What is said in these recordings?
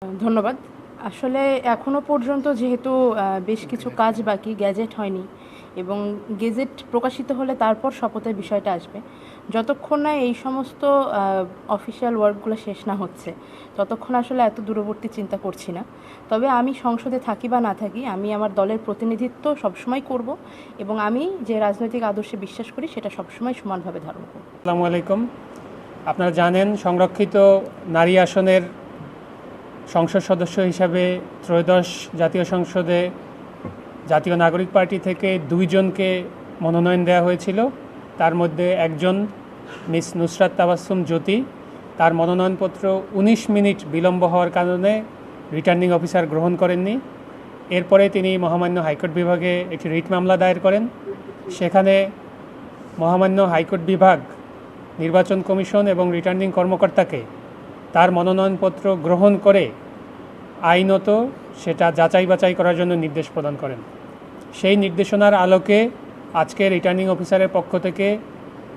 ধন্যবাদ। আসলে এখনো পর্যন্ত যেহেতু বেশ কিছু কাজ বাকি, গ্যাজেট হয়নি এবং গেজেট প্রকাশিত হলে তারপর শপথের বিষয়টা আসবে। যতক্ষণ না এই সমস্ত অফিসিয়াল ওয়ার্কগুলো শেষ না হচ্ছে, ততক্ষণ আসলে এত দূরবর্তী চিন্তা করছি না। তবে আমি সংসদে থাকি বা না থাকি, আমি আমার দলের প্রতিনিধিত্ব সবসময় করব এবং আমি যে রাজনৈতিক আদর্শে বিশ্বাস করি সেটা সবসময় সমানভাবে ধারণ করব। আসসালামু আলাইকুম। আপনারা জানেন সংরক্ষিত নারী আসনের সংসদ সদস্য হিসাবে ত্রয়োদশ জাতীয় সংসদে জাতীয় নাগরিক পার্টি থেকে 2 জনকে মনোনয়ন দেওয়া হয়েছিল। তার মধ্যে একজন মিস নুসরাত তাবাসসুম জ্যোতি, তার মনোনয়নপত্র 19 মিনিট বিলম্ব হওয়ার কারণে রিটার্নিং অফিসার গ্রহণ করেননি। এরপরে তিনি মহামান্য হাইকোর্ট বিভাগে একটি রিট মামলা দায়ের করেন। সেখানে মহামান্য হাইকোর্ট বিভাগ নির্বাচন কমিশন এবং রিটার্নিং কর্মকর্তাকে তার মনোনয়নপত্র গ্রহণ করে আইনত সেটা যাচাই বাছাই করার জন্য নির্দেশ প্রদান করেন। সেই নির্দেশনার আলোকে আজকে রিটার্নিং অফিসারের পক্ষ থেকে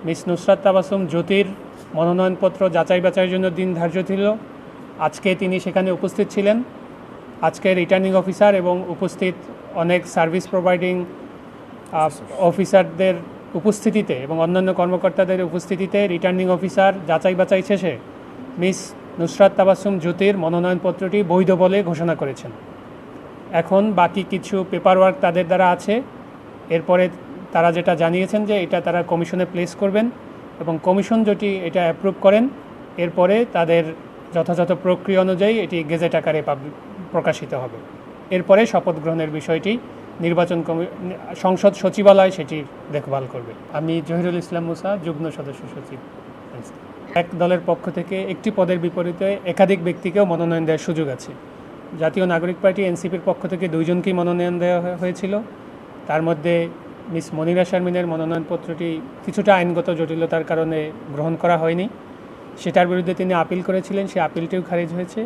মিস নুসরাত তাবাসসুম জ্যোতির মনোনয়নপত্র যাচাই বাছাইয়ের জন্য দিন ধার্য ছিল। আজকে তিনি সেখানে উপস্থিত ছিলেন। আজকে রিটার্নিং অফিসার এবং উপস্থিত অনেক সার্ভিস প্রোভাইডিং অফিসারদের উপস্থিতিতে এবং অন্যান্য কর্মকর্তাদের উপস্থিতিতে রিটার্নিং অফিসার যাচাই বাছাই শেষে মিস নুসরাত তাবাসসুম জ্যোতির মনোনয়নপত্রটি বৈধ বলে ঘোষণা করেছেন। এখন বাকি কিছু পেপার ওয়ার্ক তাদের দ্বারা আছে। এরপরে তারা যেটা জানিয়েছেন যে এটা তারা কমিশনে প্লেস করবেন এবং কমিশন যদি এটা অ্যাপ্রুভ করেন এরপরে তাদের যথাযথ প্রক্রিয়া অনুযায়ী এটি গেজেট আকারে প্রকাশিত হবে। এরপরে শপথ গ্রহণের বিষয়টি সংসদ সচিবালয় সেটি দেখভাল করবে। আমি জহিরুল ইসলাম মুসা, যুগ্ম সদস্য সচিব। এক দলের পক্ষ থেকে একটি পদের বিপরীতে একাধিক ব্যক্তিকেও মনোনয়ন দেওয়ার সুযোগ আছে। জাতীয় নাগরিক পার্টি এনসিপির পক্ষ থেকে 2 জনকেই মনোনয়ন দেওয়া হয়েছিল। তার মধ্যে মিস মনিরা শারমিনের মনোনয়নপত্রটি কিছুটা আইনগত জটিলতার কারণে গ্রহণ করা হয়নি। সেটার বিরুদ্ধে তিনি আপিল করেছিলেন, সেই আপিলটিও খারিজ হয়েছে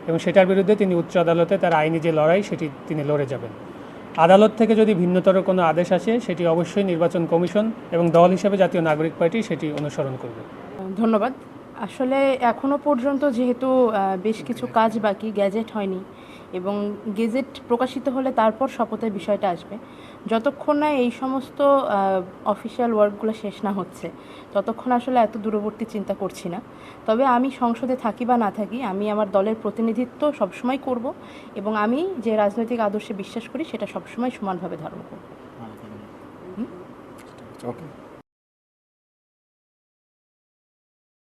এবং সেটার বিরুদ্ধে তিনি উচ্চ আদালতে তার আইনি যে লড়াই সেটি তিনি লড়ে যাবেন। আদালত থেকে যদি ভিন্নতর কোনো আদেশ আসে সেটি অবশ্যই নির্বাচন কমিশন এবং দল হিসেবে জাতীয় নাগরিক পার্টি সেটি অনুসরণ করবে। ধন্যবাদ। আসলে এখনো পর্যন্ত যেহেতু বেশ কিছু কাজ বাকি, গ্যাজেট হয়নি এবং গেজেট প্রকাশিত হলে তারপর শপথের বিষয়টা আসবে। যতক্ষণ না এই সমস্ত অফিসিয়াল ওয়ার্কগুলো শেষ না হচ্ছে, ততক্ষণ আসলে এত দূরবর্তী চিন্তা করছি না। তবে আমি সংসদে থাকি বা না থাকি, আমি আমার দলের প্রতিনিধিত্ব সবসময় করব এবং আমি যে রাজনৈতিক আদর্শে বিশ্বাস করি সেটা সবসময় সমানভাবে ধারণ করব। ওকে।